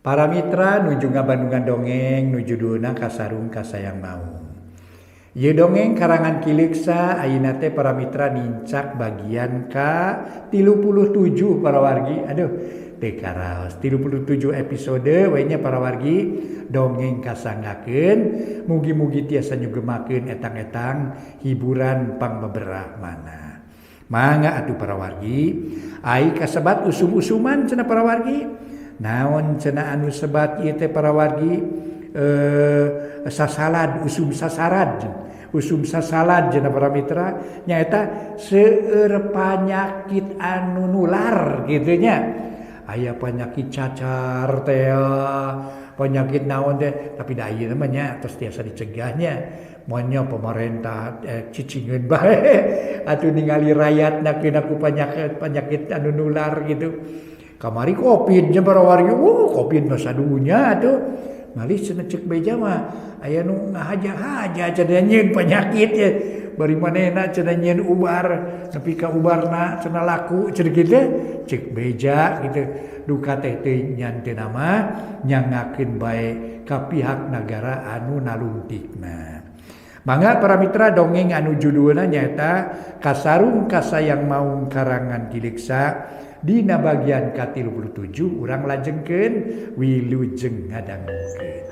Para mitra nuju ngabandungan dongeng nuju duna kasarung kasayang mau. Ye dongeng karangan Kiliksa ayeuna teh para mitra nincak bagian ka 37 para wargi. Aduh, teu karaos 37 episode we nya para wargi dongeng kasangakeun mugi-mugi tiasa nyugemakeun etang-etang hiburan pangbeberah mana. Mangga atuh para wargi, ai kasebat usum-usuman cenah para wargi. Naon cenah anu sebat ieu teh para wargi sasalad usum sasalad cenah para mitra nyaeta seueur panyakit anu nular kitu nya. Aya penyakit cacar teh penyakit naon teh tapi da ieu mah nya tos tiasa dicegahnya. Monya pemerintah cicingeun bae atuh ningali rakyatna keuna ku penyakit anu nular gitu. Kamari Covid nya para wargi, Covid mah sadunya atuh. Malih cenah cek beja mah aya nu ngahaja-haja cenah nyeun penyakit ya. Bari manehna cenah nyeun ubar, nepi ka ubarna cenah laku cenah kitu cek beja gitu. Duka teh teuing nyanteuna mah nyangakeun bae ka pihak nagara anu nalungtikna. Mangga para mitra dongeng anu judulna nyaeta Kasarung Kasayang Maung karangan Kiliksa. Dina bagian ka-37 urang lajengkeun wilujeng ngadangukeun.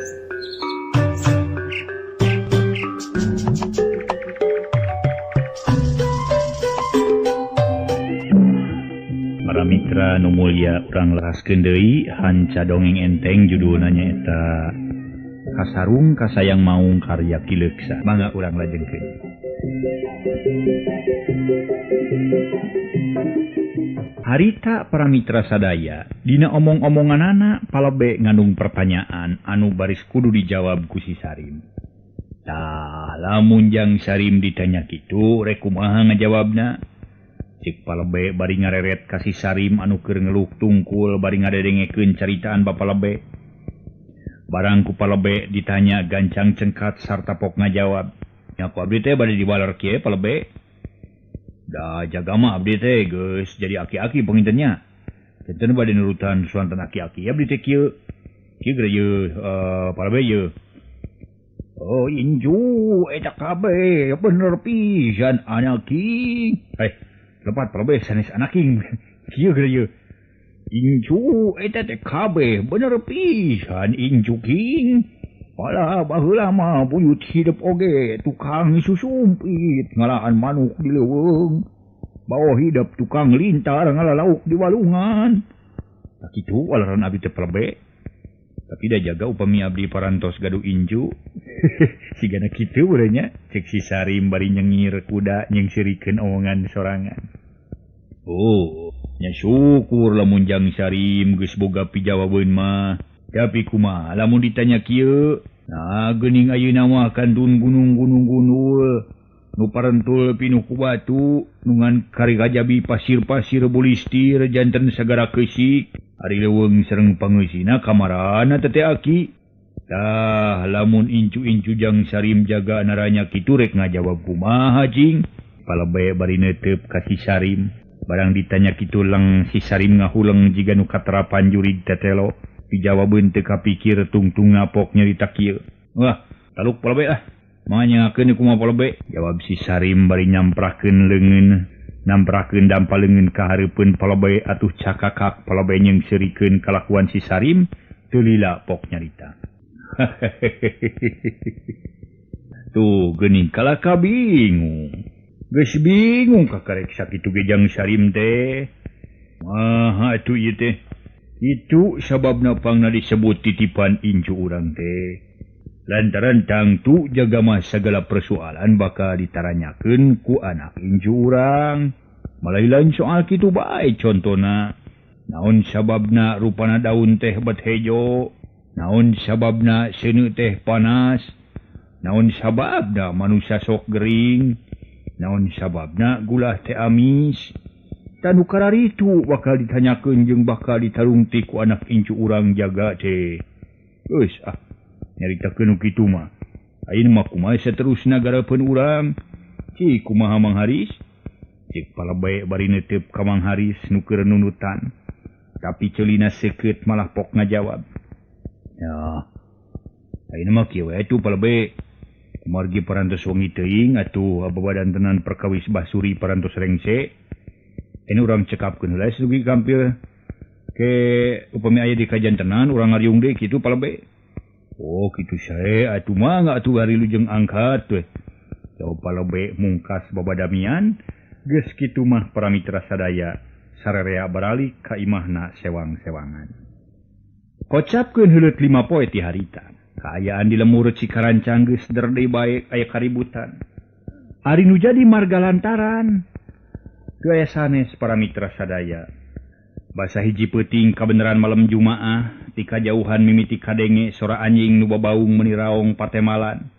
Para mitra nu mulya urang leraskeun deui hanca dongeng enteng judulna nyaeta Kasarung Kasayang Maung karya Kiliksa. Mangga urang lajengkeun. Harita para mitra sadaya, dina omong-omonganana palebe ngandung pertanyaan anu baris kudu dijawab ku si Sarim. Tah, lamun jang Sarim ditanya kitu, rek kumaha ngajawabna? Cik palebe bari ngareret ka si Sarim anu keur ngeluh tungkul bari ngadedengekeun caritaan bapalebe. Barang ku palebe ditanya gancang cengkat sarta pok ngajawab. Nya ku abdi teh bade dibaler kieu palebe. Da jaga mah abdi teh geus jadi aki-aki pengintennya. Tenten bade nurutan suantan aki-aki abdi teh kieu. Kieu geura yeuh palebe yeuh. Oh inju eta kabeh bener pisan anaking. Lepat palebe sanes anaking. Kieu geura yeuh. Inju eta teh kabeh bener pisan inju king. Pala baheula mah buyut hidup oge tukang susumpit ngalahan manuk di leuweung. Bawa hidup tukang lintar ngalalauk di walungan. Tak kitu walaran abdi teh palebe. Tapi da jaga upami abdi parantos gaduh inju. Sigana kitu urangnya cek si Sarim bari nyengir kuda nyengsirikeun omongan sorangan. Oh, nya syukur lamun jang Sarim geus boga pijawabeun mah. Tapi kumaha lamun ditanya kieu, nah geuning ayeuna mah kantun gunung-gunung gundul nu parentul pinuh ku batu nu ngan kari kajabi pasir-pasir bulistir janten sagara keusik ari leuweung sareng pangeusina kamarana teh aki. Tah lamun incu-incu jang Sarim jaga naranya kitu rek ngajawab kumaha cing. Palebe bari neuteup ka si Sarim. Barang ditanya kitu lang si Sarim ngahuleng jiga nu katerapan jurid tetelo. Dijawabeun teu kapikir tungtung ngapok nyarita kieu. Wah, taluk palebe ah. Manyangakeun kumaha palebe? Jawab si Sarim bari nyamprakeun leungeun, namprakeun dampal leungeun ka hareupeun palebe atuh cakakak palebe nyeungsirikeun kalakuan si Sarim teu lila pok nyarita. Tuh geuning kalaka bingung. Geus bingung kakarek sakitu ge jang Sarim teh. Maha atuh ieu teh. Itu sababna pangna disebut titipan incu urang teh. Lantaran tangtu jaga mah segala persoalan bakal ditaranyakeun ku anak incu urang. Malai lain soal kitu bae contona. Naon sababna rupana daun teh bet hejo? Naon sababna seuneu teh panas? Naon sababna manusia sok gering? Naon sababna gula teh amis? Tanu kararitu bakal ditanyakeun jeung bakal ditarungti ku anak incu urang jaga teh. Geus nyaritakeun kitu mah. Ayeuna mah kumaha saterusna garapeun urang? Cik kumaha Mang Haris? Cik palebe bari neuteup ka Mang Haris nu keur nunutan. Tapi ceulina seukeut malah pok ngajawab. Ya. Ayeuna mah kieu we atuh palebe. Margi parantos wengi teuing atuh babadan tenan perkawis basuri parantos rengse. Ini urang cekapkeun heula sugi kampil. Ke upami aya di kajian tenan urang ngariung deui kitu palebe. Oh kitu sae atuh mah atuh hari lujeng angkat we. Jauh palebe mungkas babadamian geus kitu mah para mitra sadaya sararea baralik ka imahna sewang-sewangan. Kocapkeun heuleut 5 poe ti harita. Kaayaan di lemur Cikarancang geus derdei bae aya kaributan. Ari nu jadi marga lantaran teu aya sanes para mitra sadaya. Basa hiji peuting kabeneran malam Jumaah ti kajauhan mimiti kadenge sora anjing nu babaung meuni raong patemalan.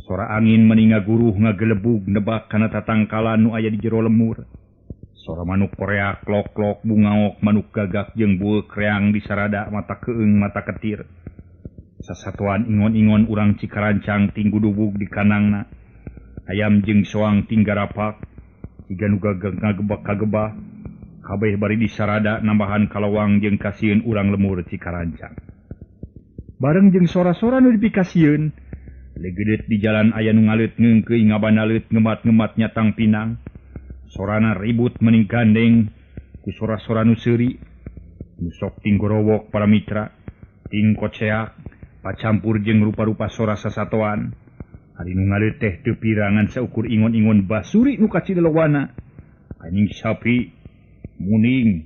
Sora angin meuni ngaguruh ngagelebug nebak kana tatangkalan nu aya di jero lemur. Sora manuk korea klok-klok bungaok manuk gagak jeung bueuk reang di sarada mata keung mata ketir. Sasatuan ingon-ingon urang Cikarancang tinggudubug di kanangna. Ayam jeung soang tinggarapak siga nu ngagebak kagebah. Kabeh bari di sarada nambahan kalawang jeung kasieun urang lemur Cikarancang. Bareng jeung sora-sora nu dipikasieun, legedet di jalan aya nu ngaleut ngeungkeuy ngabanalet ngemat-ngemat nyatang pinang. Sorana ribut meuning gandeng ku sora-sora nu seuri. Nu sok tinggorowok para mitra, ting koceak, pacampur jeung rupa-rupa sora sasatoan. Ari nu ngaleut teh teu pirangan saukur ingon-ingon basuri nu kacidelewana. Anjing sapi, muning,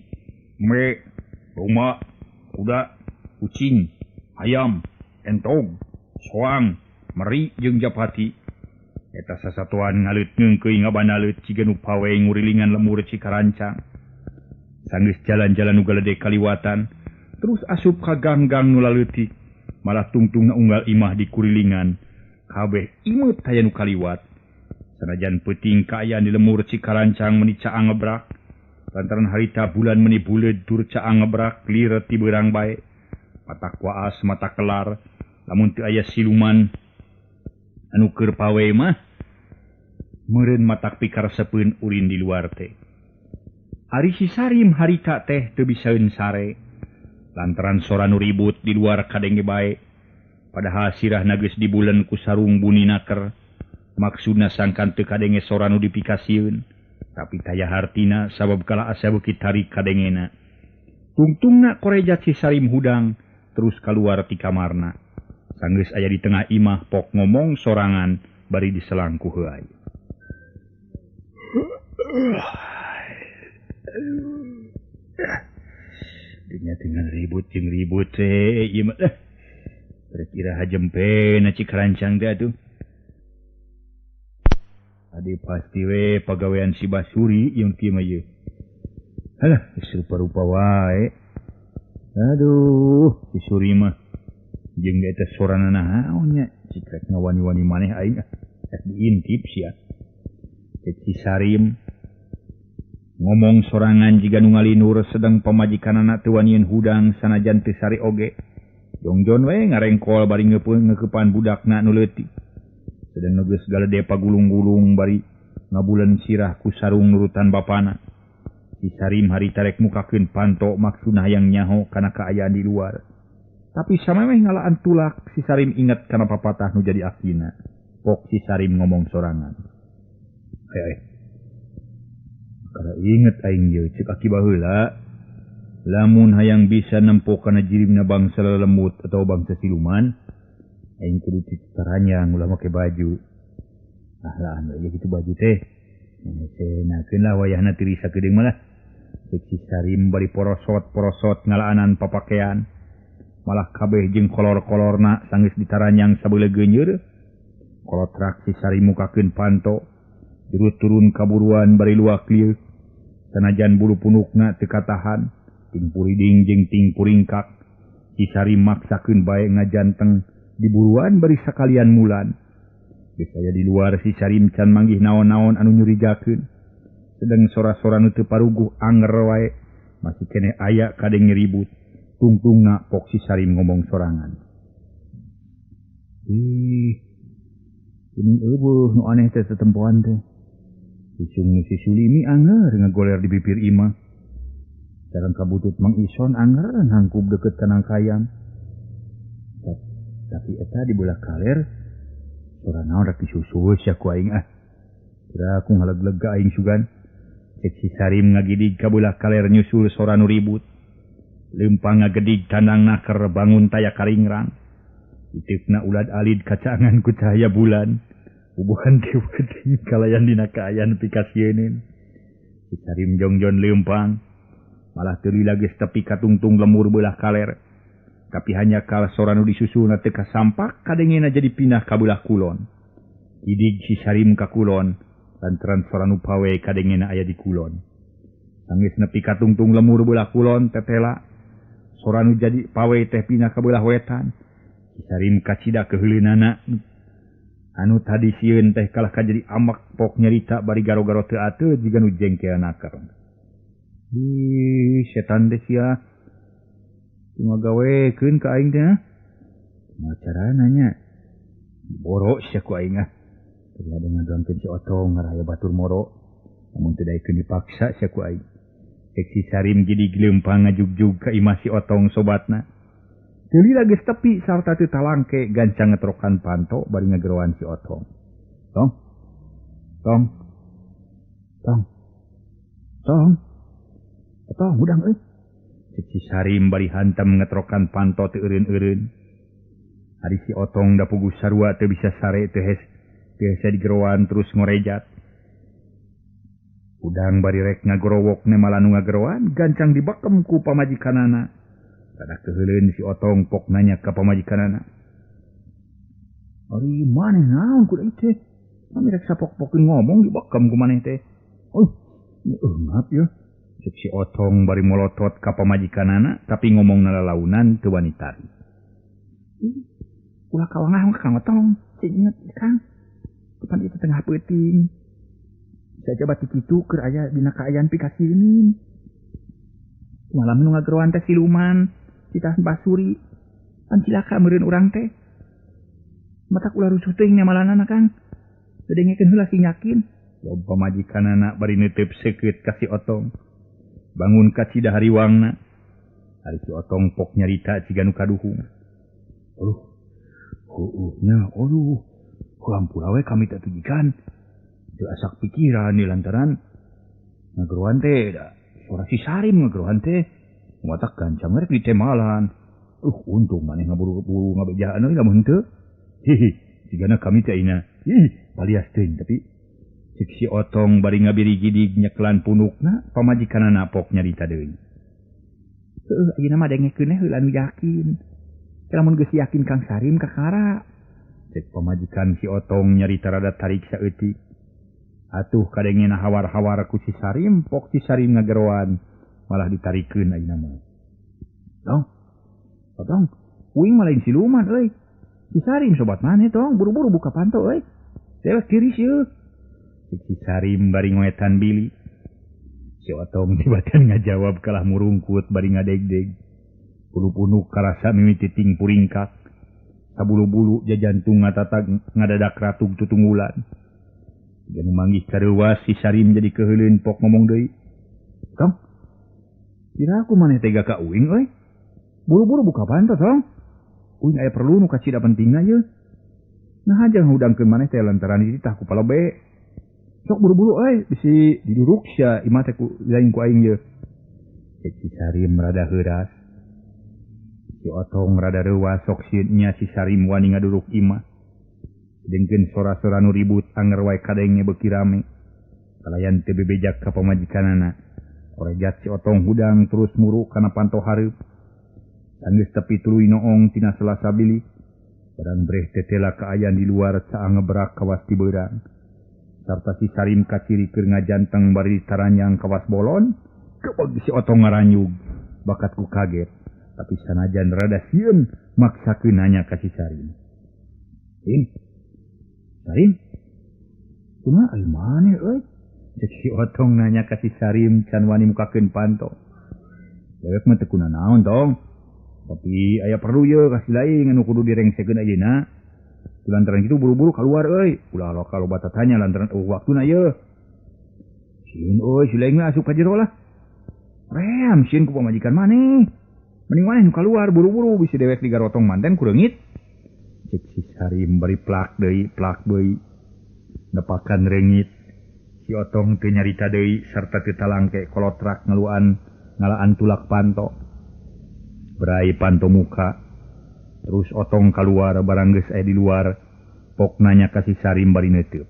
me, roma, kuda, kucing, ayam, entog, soang, meri jeung japati. Eta sasatuan ngaleut ngeungkeuy ngabanalet ciga nu pawe ngurilingan lemur Cikarancang. Sanggeus jalan-jalan nu galedek kaliwatan, terus asup ka gang-gang nu laleutik, malah tungtungna unggal imah di kurilingan. Kabeh imut aya nu kaliwat. Sanajan peuting kaayaan di lemur Cikarancang meuni caang ngebrak, lantaran harita bulan meuni buleud tur caang ngebrak lir ti beurang bae. Mata kuaas mata kelar, lamun teu aya siluman anu keur pawe mah meureun matak pikaresepeun ulin di luar teh. Ari si Sarim harita teh teu bisaeun sare lantaran sora nu ribut di luar kadenge bae. Padahal sirahna geus dibulen ku sarung buninaker. Maksudna sangkan teu kadenge sora nu dipikasieun, tapi taya hartina sabab kala asa beuki tarik kadengena. Tungtungna korejat si Sarim hudang terus kaluar ti kamarna. Sanggeus aya di tengah imah pok ngomong sorangan bari diselang ku heuai. Dinya dengan ribut jeung ribut teh ieu mah. Kira-kira hajempeuna Cikarancang teh atuh. Adi pasti we pagawean si Basuri yang kieu mah ieu. Halah, rupa-rupa wae. Aduh, si Suri mah jeung eta sorana naon nya, cikrek ngawani-wani maneh aing diintip sia. Cek si Sarim ngomong sorangan jiga nu ngalinur sedang pamajikanana teu wanieun hudang sanajan teu sari oge. Jongjon we ngarengkol bari ngeukepan budakna nu leutik. Sedang nu geus galede pagulung-gulung bari ngabulen sirah ku sarung nurutan bapana. Si Sarim harita rek mukakeun panto maksudna hayang nyaho kana kaayaan di luar. Tapi samemeh ngalaan tulak si Sarim inget kana papatah nu jadi aksina. Pok si Sarim ngomong sorangan. Kada inget aing ieu ceuk aki baheula. Lamun hayang bisa nempo kana jirimna bangsa lelemut atau bangsa siluman, aing kudu titaranyang ulah make baju. Ah lah anu kitu baju teh. Senakeun lah wayahna tirisa geudeung mah lah. Cek si Sarim bari porosot-porosot ngalaanan papakean. Malah kabeh jeung kolor-kolorna sanggeus ditaranyang sabeuleu geunyeur. Kolotrak si Sarim mukakeun panto. Jurut turun kaburuan bari luak lieu. Sanajan bulu punukna teu katahan, ting puriding jeung ting puringkak. Si Sarim maksakeun bae ngajanteng di buruan bari sakalian mulan. Geus aya di luar si Sarim can manggih naon-naon anu nyurigakeun. Sedang sora-sora nu teu paruguh anger wae masih keneh aya kadenge ribut. Tungtungna pok si Sarim ngomong sorangan. Ini eueuh nu aneh teh tetempoan teh. Isung si Sulimi anger ngagoler di bibir imah. Sareng kabutut Mang Ison anger nangkub deket ka nangkayam. tapi eta di belah kaler sora naon rek disusul sia ku aing kira aku ngaleg-lega aing sugan cek si Sarim ngagidig ka belah kaler nyusul sora nu ribut leumpang ngagedig tandang naker bangun taya karingrang iteukna ulad alid kacangan ku cahaya bulan ubuhan teuing kalayan dina kaayan pikasieun si Sarim jongjon leumpang malah teu lila geus tepi katungtung lemur belah kaler tapi hanya kala sora nu disusulna teu kasampak kadengena jadi pindah ka belah kulon idig si Sarim ka kulon lantaran sora nu pawe kadengena aya di kulon sanggeus nepi katungtung lemur belah kulon tetela sora nu jadi pawe teh pindah ka belah wetan si Sarim kacida keheuleunnana anu tadi sieun teh kalah kajadi amak pok nyarita bari garo-garo teu ateu jiga nu jengkeanaker ih setan teh sia ngagawekeun ka aing teh kumaha carana nya boro sia ku aing tapi ade ngadoankeun si Otong ngaraya batur moro namun teu daekeun dipaksa sia ku aing cek si Sarim jadi leumpang ngajugjug ka imah si Otong sobatna teu lila geus tepi sarta teu talangke gancang ngetrokan panto bari ngageroan si Otong tong udang euy cek si Sarim bari hantam ngetrokan panto teu eureun-eureun ari si Otong da puguh sarua teu bisa sare teu hese digeroan terus ngorejat udang bari rek ngagorowok ne malah nu ngageroan gancang dibakem ku pamajikanana kada keheuleuan si Otong pok nanya ka pamajikanana ari maneh naon kudu teh kami rek sapok-pokeun ngomong dibakem ku maneh teh maaf ya cek si Otong bari molotot ka pamajikanana tapi ngomong nalalaunan teu wani tari ulah kawangah Kang Otong cing inget Kang depan itu tengah peuting saya coba tikitu keur aya dina kaayaan pikasieun malam nu ngageroan teh siluman cita basuri pan cilaka meureun urang teh matak ulah rusuh teuing nyamalanana Kang dedengekeun heula sing yakin loba pamajikanana bari neuteub seukeut ka si Otong bangun kacida hariwangna hari si Otong pok nyarita ciga nu kaduhung kuampura we kami tak tujikan teu asak pikiran di lantaran ngageroan teh da suara si Sarim ngageroan teh matak gancang rek ditemalan untung maneh ngaburu-buru ngabejaan euy lamun teu cigana kami teh ayeuna palias teuing tapi cek si Otong bari ngabiri gidig nyeklan punukna pamajikanana pok nyarita deui ayeuna mah dengekeun heula nu yakin lamun geus yakin Kang Sarim kakara cek pamajikan si Otong nyarita rada tarik saeutik atuh kadengena hawar-hawar ku si Sarim pok si Sarim ngageroan malah ditarikeun ayeuna mah Otong uing mah lain siluman euy si Sarim sobat maneh tong buru-buru buka panto euy dewek kiri sieu si Sarim bari ngoetan bili si Otong tibatan ngajawab kalah murungkut bari ngadegdeg pulu-pulu karasa mimiti ting puringkak sabulu-bulu jajantung ngatatag ngadadak ratug tutunggulan dan manggih kareuwas si Sarim jadi keheuleuan pok ngomong deui Tong kira aku maneh tega ka uing euy buru-buru buka panto tong uing aya perlu nu kacida pentingna ye nah hajang hudangkeun maneh teh lantaran dititah ku palobe sok buru-buru euy bisi diduruk sia imah teh ku lain ku aing ye cek si Sarim rada heuras si Otong rada reuwas sok sieunnya si Sarim wani ngaduruk imah dengkeun sora-sora nu ribut anger wae kadenge beuki rame kalayan teu bebejak ka pamajikanana orejat si Otong hudang terus muru kana panto hareup sanggeus tepi tuluy noong tina selasa bilih barang breh tetela kaayaan di luar caang ngebrak kawas ti beurang sarta si Sarim kaciri keur ngajanteng bari taranyang kawas bolon kebeg si Otong ngaranyug bakat ku kaget tapi sanajan rada sieun maksakeun nanya ka si Sarim Sarim kumaha ari maneh euy cek si Otong nanya ka si Sarim can wani mukakeun panto dewek mah teu kunaon tong tapi aya perlu ye kasih lain anu kudu direngsekeun ayeuna lantaran kitu buru-buru keluar euy ulah kalau bata tanya lantaran waktuna ye sieun euy si lain mah asup ka jero lah ream sieun ku pamajikan maneh mending maneh nu keluar buru-buru bisi dewek digarotong manten ku reungit cek si Sarim bari plak deui nepakan reungit si Otong teu nyarita deui sarta teu talangke kolotrak ngalaan tulak panto berai panto muka terus Otong keluar barang geus aya di luar pok nanya ka si Sarim bari neuteub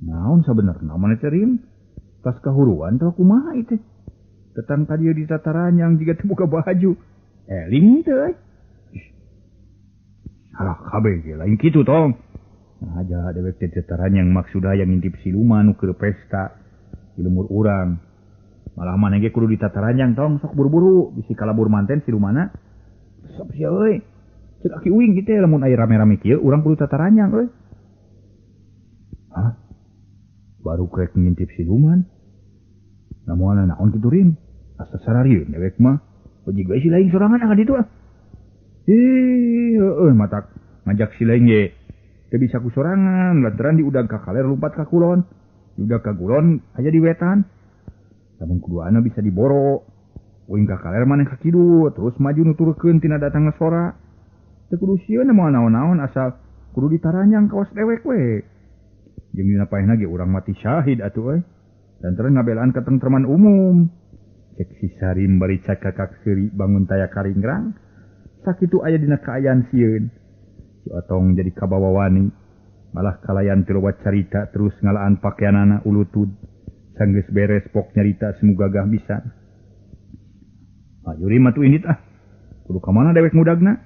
naon sabenerna maneh teh Rim pas kahuruan teh kumaha ieu teh tetang ka dieu di tataran yang jiga teu boga baju eling teh salah kabeh ge lain kitu tong nah aja dewek teh tataran yang maksudna yang ngintip siluman nu keur pesta di lemur urang malah maneh ge kudu di tataran yang tong sok buru-buru bisi kalabur manten silumana sok sia euy cek aki uing kitu lamun aya rame-rame kieu urang kudu tataran yang euy hah baru krek ngintip siluman namun naon kitu Rim asa sararieun dewek mah uji gue si lain sorangan ka ditu ah matak ngajak si lain ge teu bisa ku sorangan lantaran di udag ka kaler lompat ka kulon di udag ka kulon aya di wetan lamun kuduana bisa diboro uing ka kaler maneh ka kidul terus maju nuturkeun tina datang sora teu kudu sieun moal naon-naon asal kudu ditaranyang kawas dewek we jeung dina paehna ge urang mati syahid atuh euy lantaran ngabelaan ketentreman umum cek si Sarim bari cakakak seuri bangun taya karinggrang sakitu aya dina kaayaan sieun si Otong jadi kabawa wani malah kalayan teu loba carita terus ngalaan pakaianana ulutud sanggeus beres pok nyarita semu gagah pisan ayo Rim atuh indit ah kudu ka mana dewek ngudagna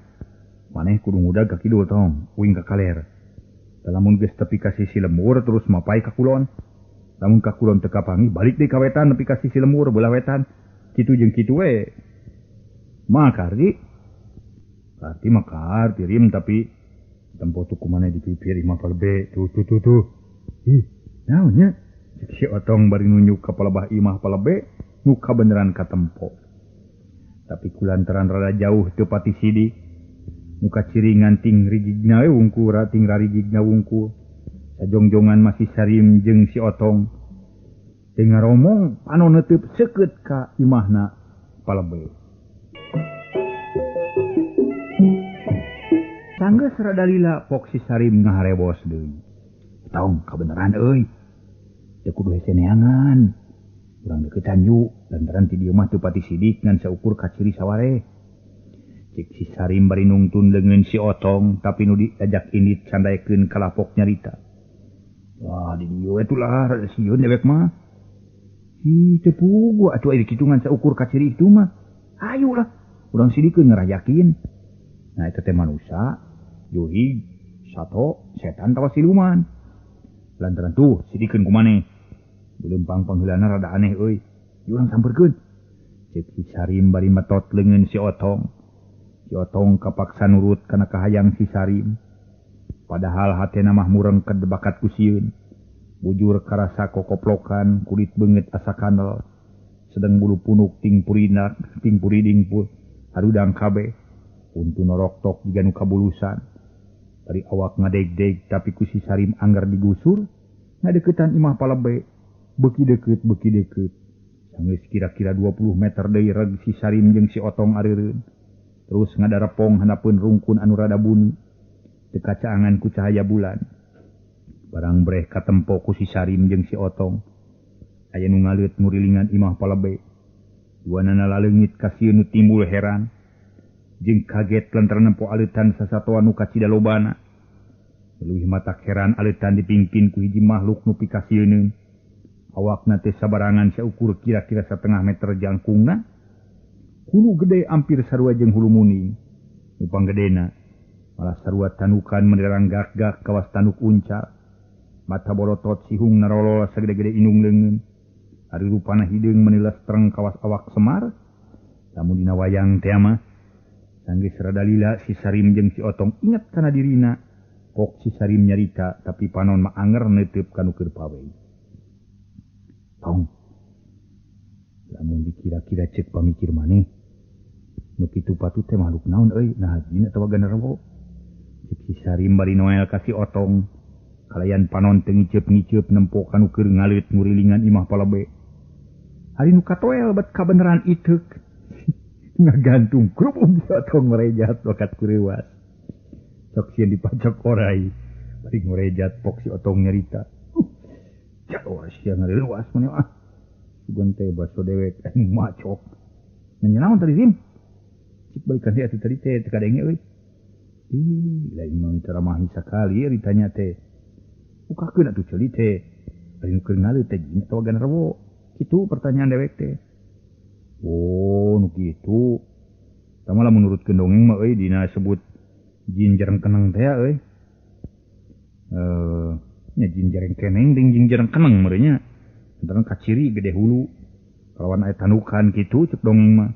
maneh kudu ngudag ka kidul tong uing ka kaler lamun geus tepi ka sisi lemur terus mapai ka kulon lamun ka kulon teu kapangi balik deui ka wetan nepi ka sisi lemur belah wetan kitu jeung kitu we makar di arti makar Rim tapi tempo tu kumaneh dipipir imah palebe tuh ih naon nya si Otong bari nunjuk ka palebah imah palebe nu kabeneran ka tempo tapi kulantaran rada jauh teu pati sidi nu kaciringan ting rigigna we wungkul ting rarigigna wungkul sajongjongan masih Sarim jeung si Otong teu ngaromong anu neuteub seukeut ka imahna palebe sanggeus rada lila pok si Sarim ngaharebos deui tong kabeneran euy teu kudu hese neangan urang deukeutan yu lantaran ti dieu mah teu pati sidik ngan saukur kaciri saware cek si Sarim bari nungtun leungeun si Otong tapi nu diajak indit candaekeun kalapok nyarita wah di dieu we tulah rada sieun dewek mah teu pugu atuh aya kitu ngan saukur kaciri itu mah ayolah urang sidikeun ngarayakin nah eta teh manusia yuhi sato setan tawa siluman lantaran tuh sidikeun kumaneh belempang pangheulana rada aneh euy urang sampeurkeun cek si Sarim bari metot leungeun si Otong kapaksa nurut kana kahayang si Sarim padahal hatena mah murengked bakat ku sieun bujur karasa kokoplokan kulit beungeut asa kandel sedeng bulu punuk ting puriding pul harudang kabeh untu noroktok jiga nu kabulusan dari awak ngadeg-deg tapi ku si Sarim anggar digusur ngadeuketan imah palebe beuki deukeut sanggeus kira-kira 20 meter deui reg si Sarim jeung si Otong areureun terus ngadarepong handapeun rungkun anu rada bunyi teu kacaangan ku cahaya bulan barang breh katempo ku si Sarim jeung si Otong aya nu ngaleut ngurilingan imah palebe duanana laleungit ka sieun nu timbul heran jeung kaget lantaran nempo aleutan sasatoa nu kacida lobana leuwih matak heran aleutan dipingpin ku hiji makhluk nu pikasieun awakna teh sabarangan saukur kira-kira 1/2 meter jangkungna hulu gede ampir sarua jeung hulu muning nu panggedena malah sarua tanukan menderang gak-gak kawas tanuk uncal mata borotot sihung narolol sagede-gede inung leungeun ari rupana hideung meniles tereng kawas awak Semar lamun dina wayang teh mah sanggeus rada lila si Sarim jeung si Otong inget kana dirina pok si Sarim nyarita tapi panon mah anger neuteub kanu keur pawei tong lamun dikira-kira cek pamikir maneh nu kitu patut teh makhluk naon euy nah hajina atawa ganarwo cek si Sarim bari noel ka si Otong kalayan panon teu ngiceup nempo kanu keur ngaleut ngurilingan imah palebe ari nu katoel bet kabeneran iteuk ngagantung krupum si Otong merejat bakat kurewas sok sieun dipacok orai bari ngorejat pok si Otong nyarita jauh sia ngareluas mane sugan teh baso dewek anu macok nya naon tadi Rim cik balikan dia tadi teh kadenge euy lain mah teramahi sakali ditanya teh ukakeun atuh ceuli teh ari nu keur ngaleuh teh jin atawa ganarwo kitu pertanyaan dewek teh nu kitu tama lamun nurutkeun dongeng mah euy dina sebut jin jarang keneng teh euy nya jin jarang keneng jeung jin jarang keneng meureun nya antara kaciri gede hulu kalawan aya tanukan kitu cek dongeng mah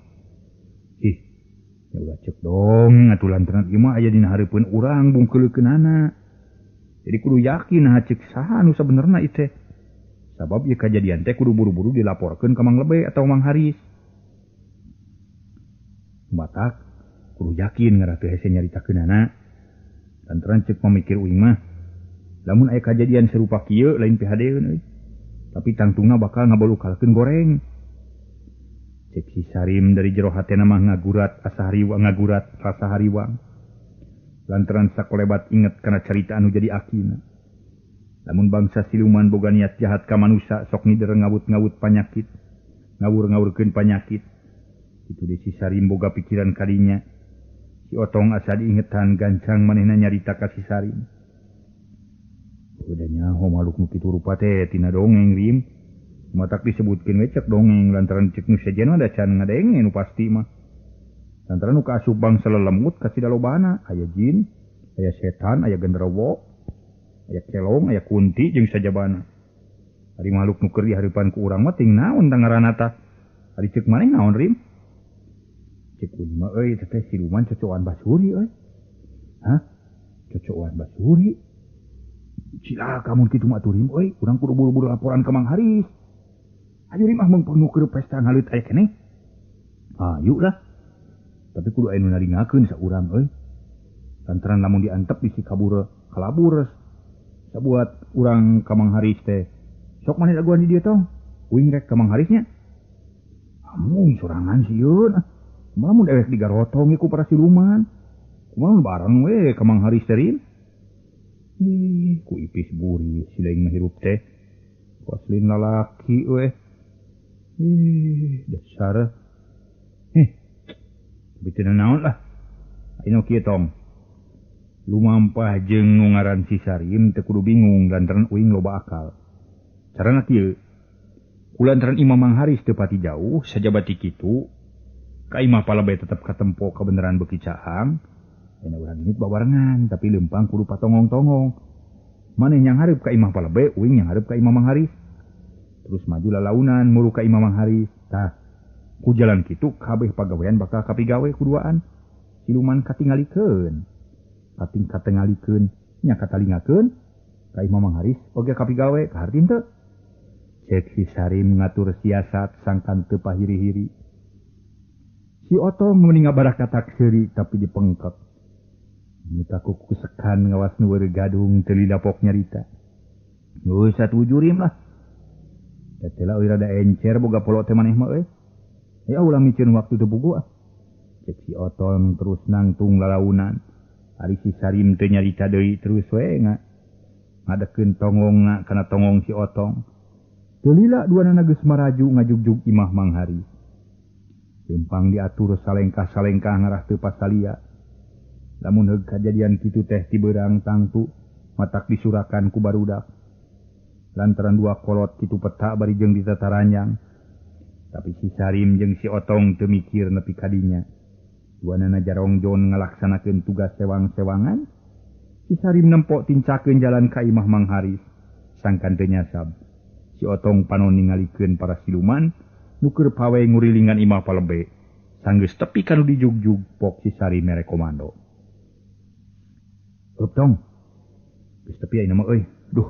ya ulah cek dongeng atuh lantaran ieu mah aya dina hareupeun urang bungkeuleukeunana jadi kudu yakin cek saha anu sabenerna ieu teh sabab ieu kajadian teh kudu buru-buru dilaporkeun ka Mang Lebe atau Mang Haris batak kudu yakin ngarah teu hese nyaritakeunana lantaran cek pamikir uing mah lamun aya kajadian serupa kieu lain PHD-eun euy tapi tangtungna bakal ngabolukalkeun goreng cek si Sarim dari jero hatena mah ngagurat rasa hariwang lantaran sakolebat inget kana carita anu jadi akina lamun bangsa siluman boga niat jahat ka manusia sok ngider ngawut-ngawut panyakit ngawur-ngawurkeun panyakit itu di si Sarim boga pikiran kadinya si Otong asa diingetan gancang manehna nyarita ka si Sarim udah nyaho makhluk nu kitu rupa teh tina dongeng Rim matak disebutkeun we cek dongeng lantaran cek nu sejen mah da can ngadenge nu pasti mah lantaran nu kaasup bangsa lelemut kasida lobana aya jin aya setan aya genderuwo aya kelong aya kunti jeung sajabana ari makhluk nu keur dihareupan ku urang mah ting naon tah ngaranna tah ari cek maneh naon Rim cek uing mah euy teh siluman cocokan basuri euy cocokan basuri Cila kamu kitu mah atuh Rim euy urang kudu buru-buru laporan ka Mang Haris ayo Rim mengpenu keur pesta ngaleut aya keneh ayo lah tapi kudu aya nu naringakeun saurang euy lantaran lamun diantep bisi kalabur sabuat urang ka Mang Haris teh sok maneh daguan di dieu tong uing rek ka Mang Harisnya amun sorangan sieun kumaha mun dewek digarotong ku para siluman kumaha bareng we ka Mang Haris teh Rim ku ipis buri silaing menghirup teh koslin lalaki we dasar bitina naon lah anu kieu tong lumampah jeung nu ngaran si Sarim teu kudu bingung lantaran uing loba akal carana kieu kulantaran Imam Mang Haris teu pati jauh sajabat ti kitu ka imah palabe tetep katempo kabeneran beuki cahang aya urang nit babarengan tapi leumpang kudu patongong-tongong maneh yang hareup ka imah palabe uing yang hareup ka Imam Mang Haris terus maju lalaunan mulu ka Imam Mang Haris tah ku jalan kitu kabeh pagawean bakal kapigawe kuduaan siluman katingalikeun nya katalingakeun ka Imam Mang Haris oge kapigawe kahartin teu cek si Sarim ngatur siasat sangkan teu pahiri-hiri si Otong mending ngabarakatak seuri tapi dipengkek minta kuku sekan ngawas nu gadung teu lidapok nyarita geus satuju Rim lah tetela euy rada encer boga polo teh maneh mah euy ya ulah mikeun waktu teu puguh cek si Otong terus nangtung lalaunan ari si Sarim teu nyarita deui terus we ngadekeun tongongna kana tongong si Otong teu lila duanana geus maraju ngajugjug imah Mang Haris leumpang diatur salengkah-salengkah ngarah teu pasalia lamun heug kajadian kitu teh ti beurang tangtu matak disurakan ku barudak lantaran dua kolot kitu peta bari jeung ditataranjang tapi si Sarim jeung si Otong teu mikir nepi kadinya duanana jarongjon ngalaksanakeun tugas sewang-sewangan si Sarim nempok tincakeun jalan ka imah Mang Haris sangkan teu nyasab si Otong panon ningalikeun para siluman nu keur pawe ngurilingan imah palebe sanggeus tepi kanu dijugjug pok si Sarim mere komando Tong geus tepi ayeuna mah euy duh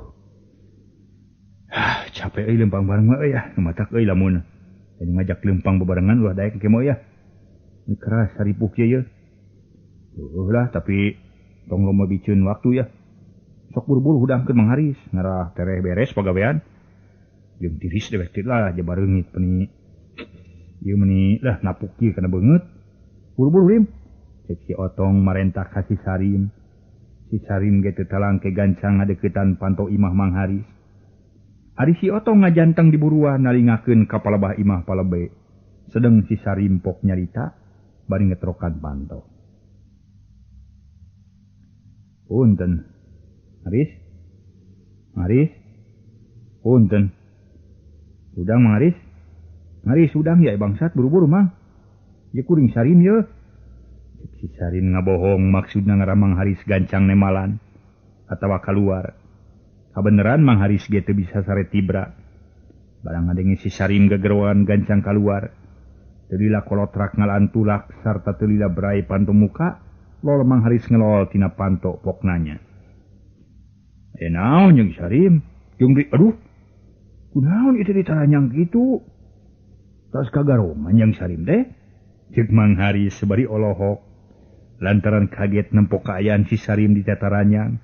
capek euy leumpang bareng mah euy ngamatak euy lamun anu ngajak leumpang bebarengan ulah daek ke moy ini keras saripuk kieu lah tapi tong lomba biceun waktu ya sok buru-buru hudangkeun Mang Haris ngarah tereh beres pagawean jeung tiris dewek teh lah jabareungit peni ieu meuni lah napuk kieu kana beungeut buru-buru Rim cek si Otong marentah ka si Sarim Si Sarim ge teu talang ke gancang ngadeukeutan panto imah Mang Haris. Ari si Otong ngajanteng di buruan nalingakeun ka palebah imah palebe. Sedeng si Sarim pok nyarita bari ngetrokan panto. Punten. Haris? Haris? Punten. Udang Mang Haris? Haris udang ya bangsat buru-buru Mang. Ya kuring Sarim ye. Si Sarim ngabohong maksudna ngaramang Haris gancang nemalan atawa keluar. Kabeneran Mang Haris ge teu bisa sare tibra. Barang ngadenge si Sarim gegeroan gancang keluar. Teu lila kolotrak ngalaan tulak sarta teu lila berai panto muka, lol Mang Haris ngelol tina panto pok nanya. Naon jeung Sarim? Jeung aduh. Kunaon itu ditaranyang kitu? Tas kagaroman jeung Sarim teh? Ceuk Mang Haris sabari olohok. Lantaran kaget nempok kaayaan si Sarim di tataranyang.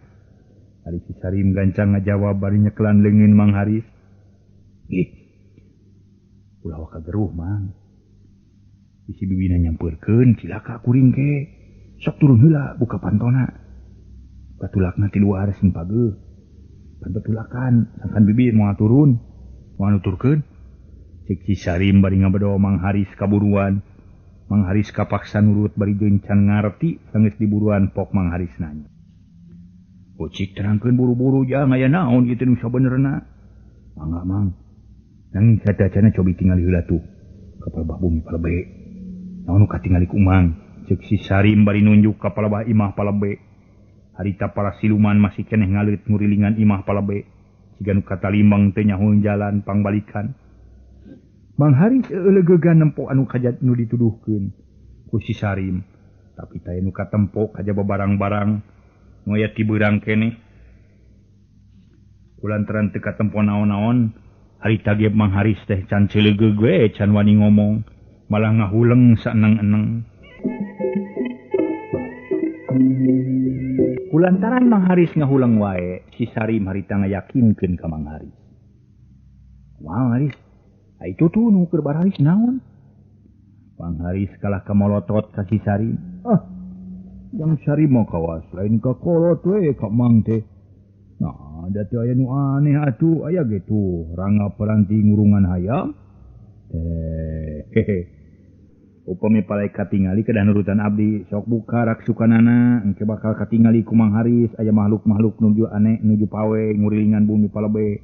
Ari si Sarim gancang ngajawab bari nyekelan leungeun Mang Haris. Ih. Ulah kageruh Mang. Bisi bibina nyampeurkeun cilaka kuring ke. Sok turun heula buka pantona. Batulakna ti luar sing pageuh. Pantotulakan sangkan bibir moal turun. Moal nuturkeun. Cek si Sarim bari ngabedo Mang Haris kaburuan. Mang Haris kapaksa nurut bari gencan ngarti sanggeus diburuan pok Mang Haris nanya. Cik terangkeun buru-buru jang aya naon kitu nu sabenerna. Mangga Mang. Nanging sadacana cobi tingali heula tuh ka palebah bumi palebe. Naon nu katingali ku Mang? Cek si Sarim bari nunjuk ka palebah imah palebe. Harita para siluman masih keneh ngaleut ngurilingan imah palebe. Siga nu katalimbang teu nyahoeun jalan pangbalikan. Mang Haris eulegegan nempo anu kajat nu dituduhkeun ku si Sarim. Tapi taya nu katempo kajaba barang-barang nu aya ti beurang keneh. Kulantaran teu katempo naon-naon, harita ge Mang Haris teh can ceuleugeuh we can wani ngomong, malah ngahuleng saeneng-eneng. Kulantaran Mang Haris ngahuleng wae, si Sarim harita ngayakinkeun ka Mang Haris. Mang Haris, itu tuh nu keur bararis naon? Mang Haris kalah kamolotot ka si Sarim. Yang Sarim mah kawas lain ka kolot we ka Mang teh. Nah, da teu aya nu aneh atuh, aya ge tuh rangga peranti ngurungan hayam. Upami palai katingali kedah nurutan abdi, sok buka rak sukanana, engke bakal katingali ku Mang Haris aya makhluk-makhluk nuju aneh nuju pawe ngurilingan bumi palebe.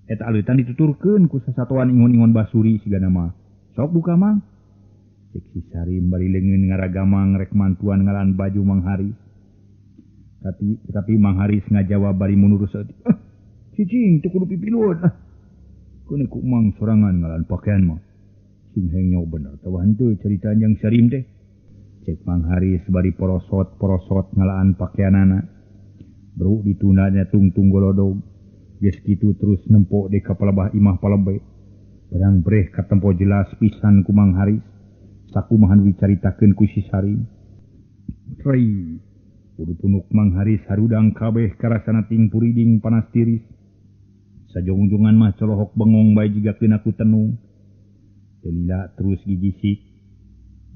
Eta aleutan dituturkeun ku sasatuan ingon-ingon basuri sigana mah. Sok buka Mang. Cek si Sarim bari leungeun ngaragamang rek mantuan ngalan baju Mang Haris. Tapi Mang Haris ngajawab bari munurus eutik. Cicing teu kudu pipiluan. Kene ku Mang sorangan ngalan pakaian mah. Sing hengnya bener tah henteu carita jeung Sarim teh. Cek Mang Haris bari porosot ngalaan pakaianana. Bro ditunanya tungtung golodog. Geus kitu terus nempok di kapalebah imah palebe. Barang breh katempo jelas pisan ku Mang Haris. Sakumahan wicaritakeun ku si Sarim. Rai, pudu-punuk Mang Haris harudang kabeh karasana ting puriding panas tiris. Sajong-jongan mah colohok bengong bae jigakeun aku tenung. Delila terus gigisik.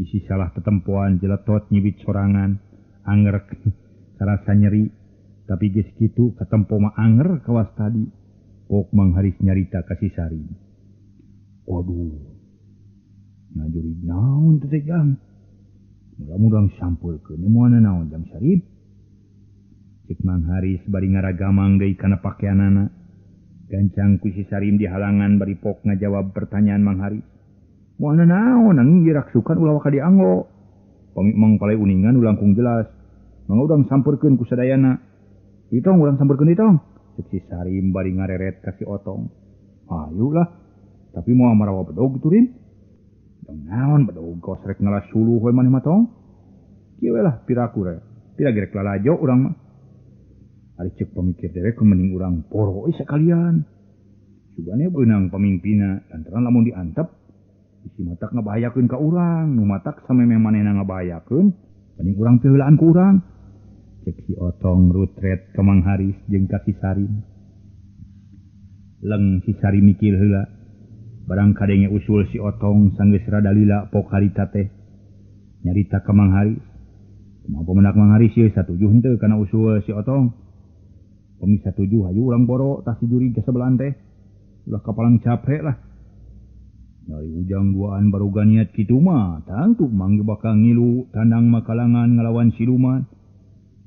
Bisi salah tetempoan jeletot nyibit sorangan. Anger karasa nyeri. Tapi geus kitu katempo mah anger kawas tadi. Pok Mang Haris nyarita ka si Sarim. Waduh. Ngajuri naon teh jang. Mudah-mudahan sampulkeun moana naon jang Sarim. Cek Mang Haris bari ngaragamang deui kana pakaianana. Gancang ku si Sarim di halangan bari pok ngajawab pertanyaan Mang Haris. Moana naon angin diraksukan ulah waka dianggo. Pamimang palai uningan ulangkung jelas. Mangga udang sampurkeun ku sadayana. Itong urang sampurkeun itong. Cek si Sarim bari ngareret ka si Otong. Ayolah. Tapi mau marawa bedog gitu Rim. Naon bedog kos rek ngalas suluh we maneh mah tong. Kieu lah piraku re. Pira gerek lalajo urang mah. Ari cek pamikir derek mending urang poro sakalian. Sugane beunang pamimpina lantaran lamun diantep bisi matak ngabahayakeun ka urang, nu matak samemeh manehna ngabahayakeun, mending urang teu heulaan ku urang. Cek si Otong rutret ka Mang Haris jeung ka si Sarim. Leng si Sarim mikir heula. Barang kadenge usul si Otong sanggeus rada lila pok harita teh. Nyarita ka Mang Haris. Mau pemenak Mang Haris ye satuju henteu kana usul si Otong. Pemi satuju hayu urang borok tah si juri ke sebelah teh. Ulah kapalang capek lah. Dari ujang duaan baruga niat kitu mah, tangtu mangge bakal ngilu tandang makalangan ngalawan siluman.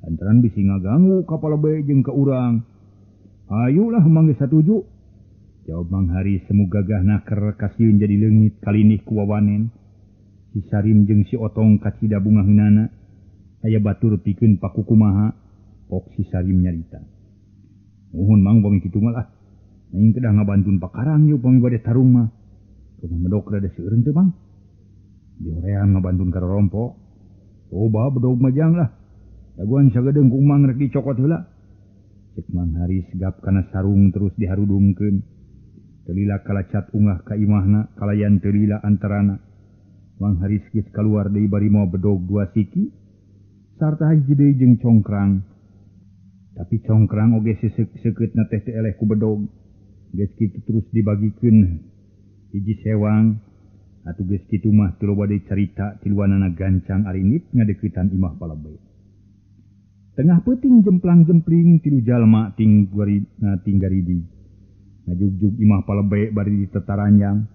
Lantaran bisi ngaganggu kapal be jeung ka urang. Ayulah mangge satuju. Jawab Mang Haris semu gagah naker kasieun jadi leungit kalinih ku wawanen. Si Sarim jeung si Otong kacida bunga heunana. Aya batur pikeun pakukumaha, pok si Sarim nyarita. Nuhun Mang pami kitu mah lah. Aing kedah ngabantun pakarang yeuh pami bade tarung mah. Kumaha medok rada seueureunt teu Mang. Dioreang ngabantun karorompok. Coba bedog majang lah. Daguan sagedeung ku Mang rek dicokot heula. Cek Mang Haris gap kana sarung terus diharudungkeun. Telila kalacat ungah ka imahna kalayan telila antarana. Mang Haris geus kaluar deui bari moal bedog 2 siki. Sarta hiji deui jeung congkrang. Tapi congkrang oge seukeutna teh teu eleh ku bedog. Geus kitu terus dibagikeun hiji sewang. Atuh geus kitu mah teu loba deui carita tiluanana gancang arinit ngadeuketan imah Palebe. Tengah peuting jemplang-jempling tilu jalma tinggaridi. Ngajugjug imah Palebe bari ditetaranjang.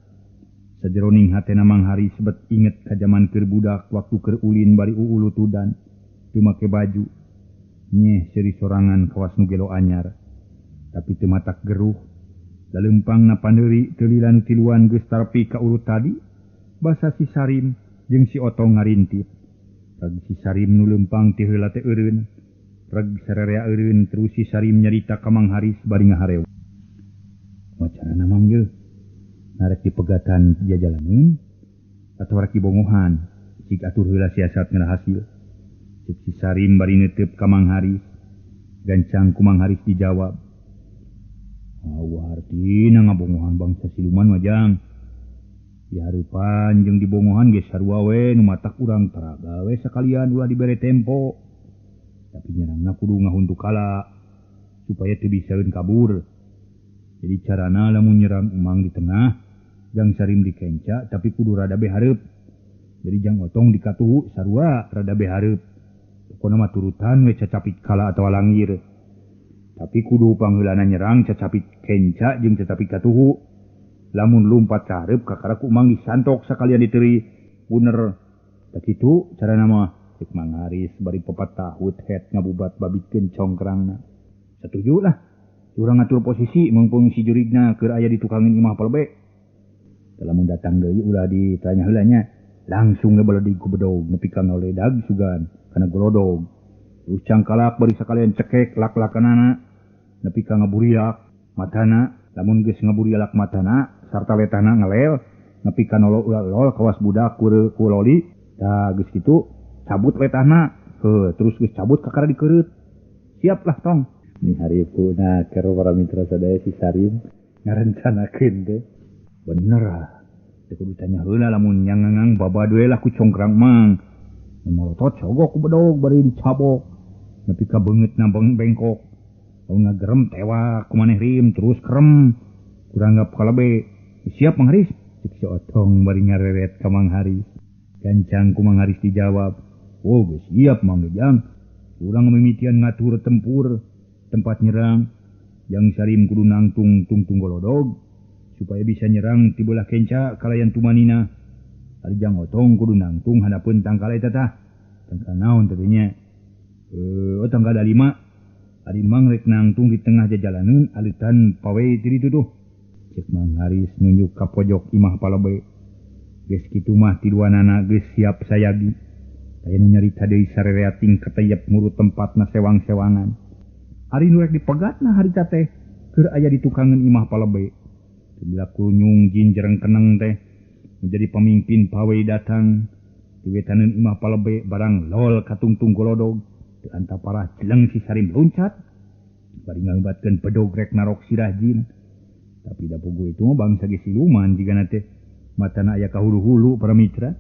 Sajeroning hatena Mang Haris sebet inget ka jaman keur budak waktu keur ulin bari uulutudan teu make baju. Nyeh seuri sorangan kawas nu gelo anyar. Tapi teu matak geruh. Daleumpangna pandeuri teu lila nu tiluan geus tarpi ka urut tadi. Basa si Sarim jeung si Otong ngarintip. Rag si Sarim nu leumpang ti heula teh eureun. Rag sarerea eureun terus si Sarim nyarita ka Mang Haris bari ngahareu. Macanana Mang ye, narek di pegatan jajalaneun atau rek dibongohan, cik atur heula siasat ngarahasil. Cik si Sarim bari neuteup ka Mang Haris, gancang ku Mang Haris dijawab. Artina ngabongohan bangsa siluman wajang. Di hareupan jeung dibongohan ge sarua we nu matak urang taraga we sakalian ulah dibere tempo. Tapi nyerangna kudu ngahuntuk kala supaya teu bisaeun kabur. Jadi carana lamun nyerang Emang di tengah, jang Sarim dikenca tapi kudu rada behareup. Jadi jang Otong dikatuhu sarua rada behareup. Pokona mah turutan we cacapit kala atawa langir. Tapi kudu pangheulana nyerang cacapit kenca jeung cacapit katuhu. Lamun lumpat ka hareup kakara ku Emang disantok sakalian diteuri. Bener. Da kitu carana mah cek Mang Haris bari pepatahut het ngabubat babikeun congkrangna. Satuju lah. Urang ngatur posisi mumpung si jurigna keur aya di tukangeun imah Palebe. Lamun datang deui ulah ditanya heula nya, langsung ge baladi ku bedog nepi ka ngaledag sugan kana golodog. Terus cangkalak bari sakalian cekek lak-lakanana nepi ka ngaburiak matana. Lamun geus ngaburiak matana sarta letahna ngalel nepi ka nolol kawas budak ku loli. Da geus kitu cabut letahna, terus geus cabut kakara dikereut. Siaplah tong. Ini hari puna keur para mitra sadaya si Sarim ngarencanakeun teh. Bener ah. Teu kudu tanya heula lamun nyangangang babadoe lah ku congkrang Mang. Molotot sogok ku bedog bari dicabok. Nepi ka beungeutna bengkok. Lamun ngagerem tewak ku maneh rim terus kerem. Kurang gap Palebe. Siap Mang Haris. Cik si Otong bari ngareret ka Mang Haris. Gancang ku Mang Haris dijawab. Oh geus siap Mang Gejang. Urang mimitian ngatur tempur. Tempat nyerang yang Sarim kudu nangtung tungtung golodog supaya bisa nyerang ti belah kenca kalayan tumanina. Ari jang Otong kudu nangtung hadapeun tangkal eta tah. Tangkal naon teh nya? Tangkal 5. Ari Mang rek nangtung di tengah jajalaneun alitan pawe ti ditu tuh. Cek Mang Haris nunjuk ka pojok imah Palebe. Geus kitu mah tiluanana geus siap sayagi. Aya nu nyarita deui sarerea ting katayep ngurut tempatna sewang-sewangan. Ari nu rek dipegatna harita teh keur aya di tukangeun imah Palebe. Bila kunyung jinjereng keneng teh menjadi pemimpin pawai datang di wetaneun imah Palebe barang lol katungtung golodog teu anta parah jeleng si Sarim loncat bari ngaubatkeun pedog rek narok sirah jin. Tapi da puguh itu mah bangsa ge siluman jigana teh matana aya ka hulu-hulu para mitra.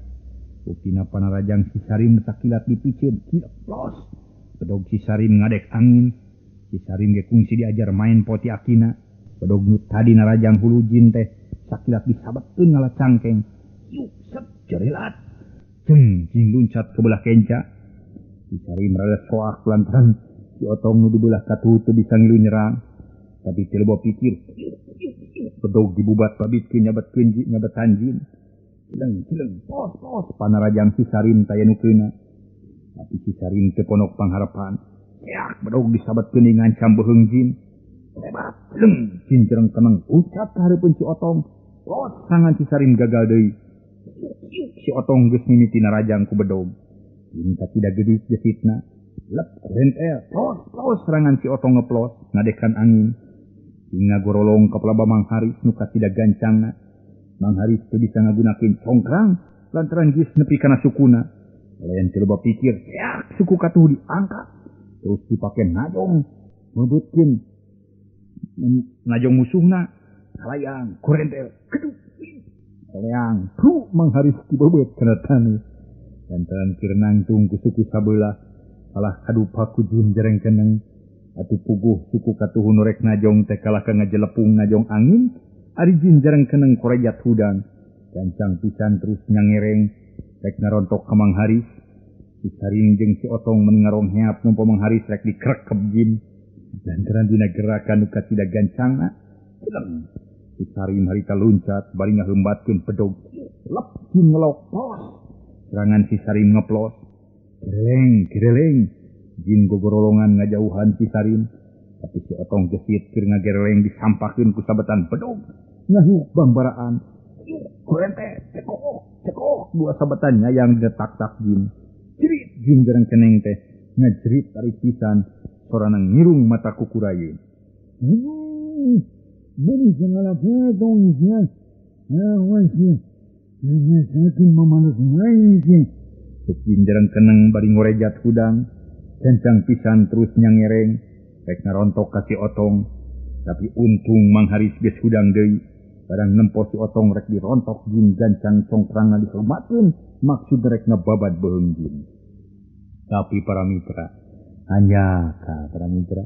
Buktina panarajang si Sarim sakilat dipikeun kilat plos. Pedog si Sarim ngadek angin. Si Sarim ge kungsi diajar main poti akina. Pedog nu tadi narajang hulu jin teh sakilat disabetkeun ngala cangkeng. Yuk sep jerelat. Jing luncat ke belah kenca. Sarim rada soak lantaran si Otong nu dibelah katuh teu bisa ngilu nyerang. Tapi teu loba pikir. Bedog dibubat pabitkeun nyabatan jin. Cileng, pos, panarajang si Sarim taya nu keuna. Tapi si Sarim teu ponok pangharapan. Yak bedog disabatkeun ngancam beuheung jin. Lebat, jin jereng keneng ucat ka hareupeun si Otong. Pos sangan si Sarim gagal deui. Si Otong geus mimiti narajang ku bedog. Jin katida geudis jesitna. Lep rentel, pos serangan si Otong ngeplos ngadekan angin. Hingga gorolong ka pelaba Mang Haris nu katida gancangna. Mang Haris teu bisa ngagunakeun congkrang lantaran geus nepi kana sukuna. Lain teu loba pikir, yak suku katuh diangkat. Terus dipake najong mebeutkeun najong musuhna. Kalayang kurentel kedup. Kalayang Mang Haris dibebeut kana tanu. Lantaran keur nangtung ku suku sabelah kalah kadupa ku jin jereng keneng. Atuh puguh suku katuh nu rek najong teh kalah ka ngajelepung najong angin. Ari jin jarang keneng korejat hudang. Gancang pisan terus nyangereng. Rek ngarontok ka Mang Haris. Si Sarim jeung si Otong meni ngarong heap numpa Mang Haris rek dikrekep jin. Lantaran dina gerakan nu katida gancangna. Cileng. Si Sarim harita luncat bari ngaheumbatkeun pedog. Lep jin ngelok pos. Serangan si Sarim ngeplos. Kireleng. Jin gogorolongan ngajauhan si Sarim. Tapi si Otong gesit keur ngagereleng disampakeun ku sabetan pedog. Ngahiuk bambaraan. Kurente, cekok. Dua sabetan nyayang detak-tak jin. Jerit jin jarang keneng teh. Ngajerit tarik pisan. Sorana ngirung mata kukurayeun. Bani segala pedong siang. Awas ya. Ngasakin mamalus ngain sih. Jin jarang keneng bari ngorejat hudang. Gancang pisan terus nyangereng. Rek ngarontok ka si Otong. Tapi untung Mang Haris geus hudang deui. Barang nempo si Otong rek dirontok jin gancang congkrangna dihormatkeun. Maksud rek ngababad beuheung jin. Tapi para mitra. Hanya ka para mitra.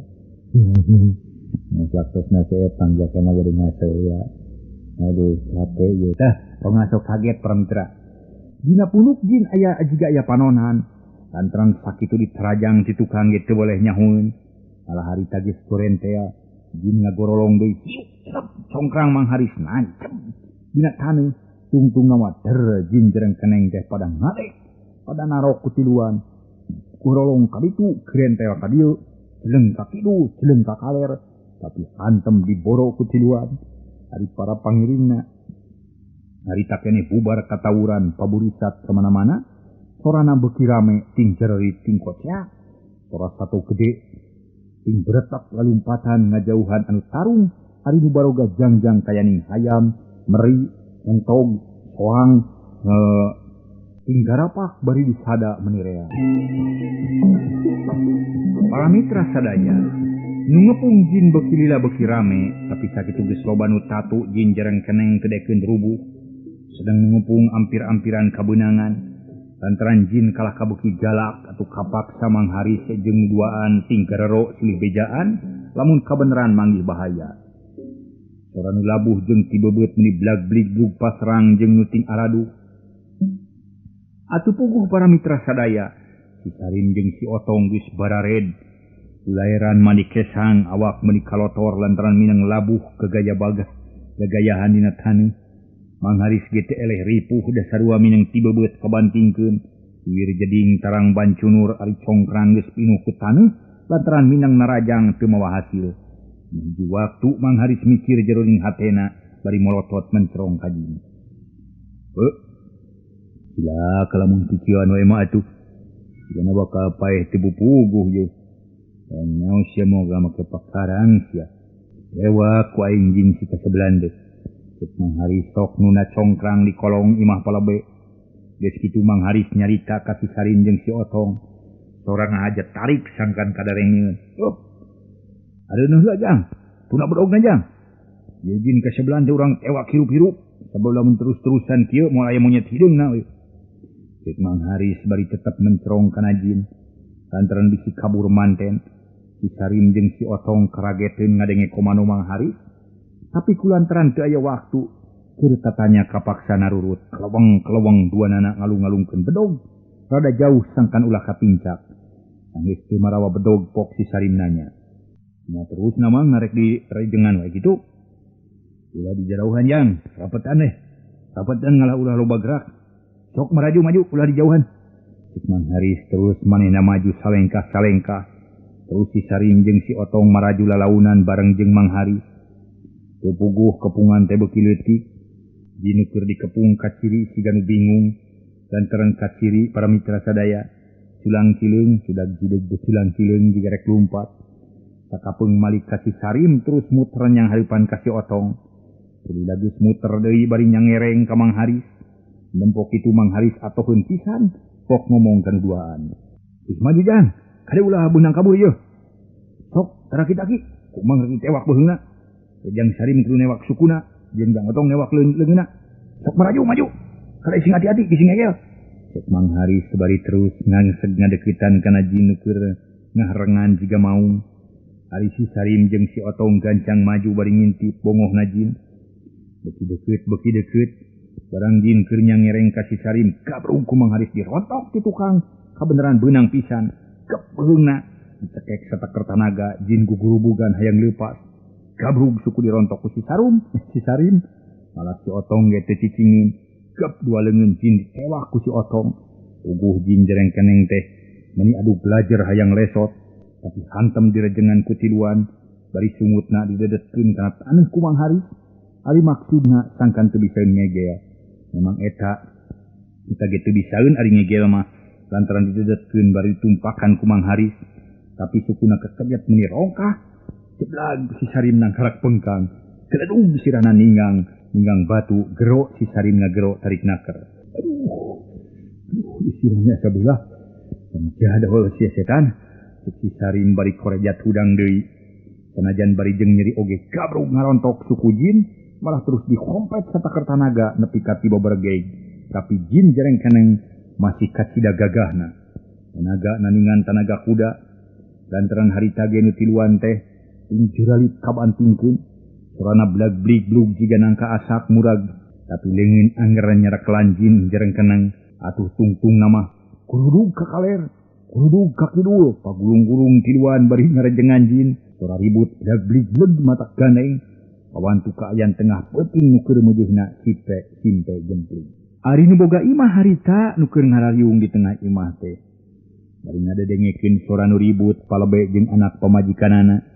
Waktosna saya panggakana gede ngasoya. Aduh capek ya. Tah, pengasok kaget para mitra. Dina punuk jin aya jiga aya panonan. Lantaran sakitu diterajang si tukang gitu boleh nyahun. Malah hari tagis kurentea. Jin ngagorolong deui. Congkrang Mang Haris nancem. Dina tanu. Tungtung nama jin jereng keneng teh pada ngadek. Pada narok kutiluan. Gorolong kaditu kurentea kadieu. Jeleng kakidu, jeleng kakaler. Tapi hantem diboro kutiluan. Hari para pangiringna. Hari takene bubar katawuran paburisat kemana-mana. Sorana beuki rame ting jererit ting kocak. Sora satu gede ting beretak lalumpatan ngajauhan anu tarung. Ari nu baroga jangjang kayaning hayam, meri, entog, soang, ting garapak bari disada menirea. Para mitra sadaya nu ngepung jin beuki lila beuki rame. Tapi sakitu geus loba nu tatu jin jarang keneng kedekeun rubuh. Sedang ngepung ampir-ampiran kabeunangan. Lantaran jin kalah kabuki galak atau kapak Mang Haris jeung duaan ting garero silih bejaan lamun kabeneran manggih bahaya. Sora nu labuh jeung ti bebeut meni blag-bligbug pasrang jeung nu ting aradu. Atuh puguh para mitra sadaya, si Sarim jeung si Otong geus barared. Ulairan mani kesang awak meni kalotor lantaran minang labuh kegaya bagah gagayahan dina tanu. Mang Haris gitu eleh ripuh dasarua minang tiba beut kabantingkeun. Wir jeding tarang bancunur ari congkrang geus pinuh ku taneuh lantaran minang narajang teu mawa hasil. Di waktu Mang Haris mikir jeroning hatena bari molotot mencerong ka jin. Sila kalamun kikieuan wae mah atuh. Dina bakal paeh teu bupuguh ye. Nyaho sia moga make pakarang sia. Dewa ku aing jin si kasebelande. Mang Haris sok nuna congkrang di kolong imah palabe. Geus kitu Mang Haris nyarita ka si Sarim jeung si Otong. Sorang aja tarik sangkan kadarengeun. Ada nu heula jang? Tuna bedogna jang. Ye jin ka sebelah teh urang ewak hirup-hirup. Sabab terus-terusan kieu moal aya monyet hideungna we. Cek Mang Haris bari tetep mencerong kana jin. Lantaran bisi kabur manten. Si Sarim jeung si Otong karageteun ngadenge komando Mang Haris. Tapi kulantaran teu aya waktu keur tatanya kapaksa narurut keleweng duanana ngalung-ngalungkeun bedog rada jauh sangkan ulah kapincak Sanggeus teu marawa bedog pok si Sarim nanya. Nah terus nama ngarek di rejengan wae gitu. Ulah di jarauhan yang, rapetan deh. Rapetan ngalah ulah loba gerak. Sok maju ulah di jauhan. Cik Mang Haris terus manehna maju salengkah-salengkah. Terus si Sarim jeung si Otong maraju lalaunan bareng jeung Mang Haris. Pupuguh kepungan teh beuki leutik. Dinu keur dikepung kaciri siganu bingung. Lantaran kaciri para mitra sadaya. Culang cileung sudah jideg culang cileung digarek lumpat. Sakapeung malik ka si Sarim terus muter yang haripan ka si Otong. Jadi lagi muter deui bari nyangereng ka Mang Haris. Dempok itu Mang Haris atoheun pisan pok ngomong kan duaan. Geus maju jang, kade ulah beunang kabur yeuh. Sok tarakit-aki, ku Mang Haris tewak beheungna. Jang Sarim kudu newak sukuna, jeung Jang Otong newak leungeuna. Sok maju, kade sing hati-hati ki sing ngegel. Cek Mang Haris sebari terus ngangseg ngadeukeutan kana jin nu keur ngaharengan jiga maung. Ari si Sarim jeung si Otong gancang maju bari ngintip bongohna jin. Beki deukeut, barang jin keur nyangereng ka si Sarim, gabrung ku Mang Haris dirontok ti tukang, kabeneran beunang pisan. Kep beheungna dicekek satakar tanaga, jin gugurubugan hayang leupas. Gabrung suku dirontok ku si Sarim, malah si Otong ge teu cicingin. Gep dua leungeun jin ditewak ku si Otong. Uguh jin jerengkeneng teh, meni adu belajar hayang lesot, tapi hantem direjengan ku tiluan, bari sungutna didedetkeun kana taneuh ku Mang Haris. Ari maksudna sangkan teu bisaeun ngegel. Memang eta kita ge teu bisaeun ari ngegel mah lantaran didedetkeun bari ditumpakan ku Mang Haris. Tapi sukuna kekedet meni rongkah. Jeblag si Sarim nang karak pengkang. Keledug sirana ninggang batu, gero si Sarim ngagero tarik naker. Aduh isirahnya sabelah. Penjahat hol si setan. Si Sarim bari korejat hudang deui. Sanajan bari jeung nyeri oge gabrug ngarontok suku jin, malah terus dikompet satakar tanaga nepi ka tiba bergeig. Tapi jin jerengkeneng masih kacida gagahna. Tanaga naningan tanaga kuda. Lantaran harita ge nu tiluan teh injuralit kabantingkeun. Sorana blag-blig blug jiga nangka asak murag. Tapi leungeun anggeran nyarak kelanjin jerengkeneng. Atuh tungtung nama kurudug ka kaler, kurudug ka kidul, pagulung-gulung tiluan bari ngarejengan jin. Sora ribut blag-blig bleg mata ganeng. Pawantu kaayan tengah peuting nu keur meujeunna simpe jempling. Ari nu boga imah harita nu keur ngarariung di tengah imah teh. Bari ngadedengekeun sora nu ribut palebe jeung anak pamajikanana.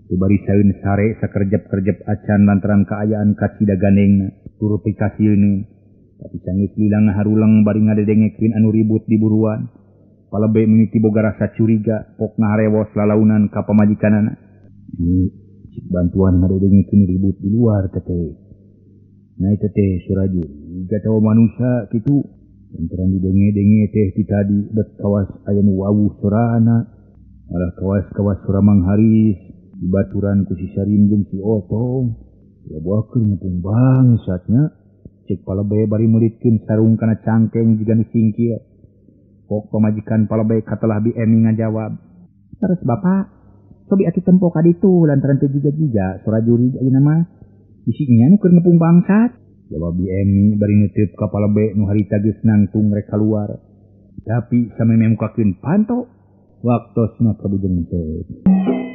Tu bari saeun sare sakerjep-kerjep acan lantaran kaayaan kacida ganengna. Turu pikasieun. Tapi sanggeus lila ngaharulang bari ngadedengekeun anu ribut di buruan. Palebe mimiti boga rasa curiga pok ngaharewos lalaunan ka pamajikanana. Bantuan ngadedengekeun ribut di luar teteh. Nah itu teh suraju. Gatawa manusia kitu. Lantaran didenge-denge teh ti tadi bet kawas aya nu wawuh sorana. Malah kawas-kawas sora Mang Haris dibaturan ku si Sarim jeung si Otong. Ya buakeun ngepung bangsatnya. Cek palebe bari meulitkeun sarung kana cangkeng jiga nu singkil. Pok pamajikan palebe katelah bi emi ngajawab. Terus Bapak, sobi atuh tempo ka ditu lantaran teu jiga-jiga sora juri ayeuna mah. Bisinya nu keur ngepung bangsat. Jawab bi emi bari neuteub ka palebe nu harita geus nangtung rek kaluar. Tapi sameme mukakeun panto waktosna kabujeng teh.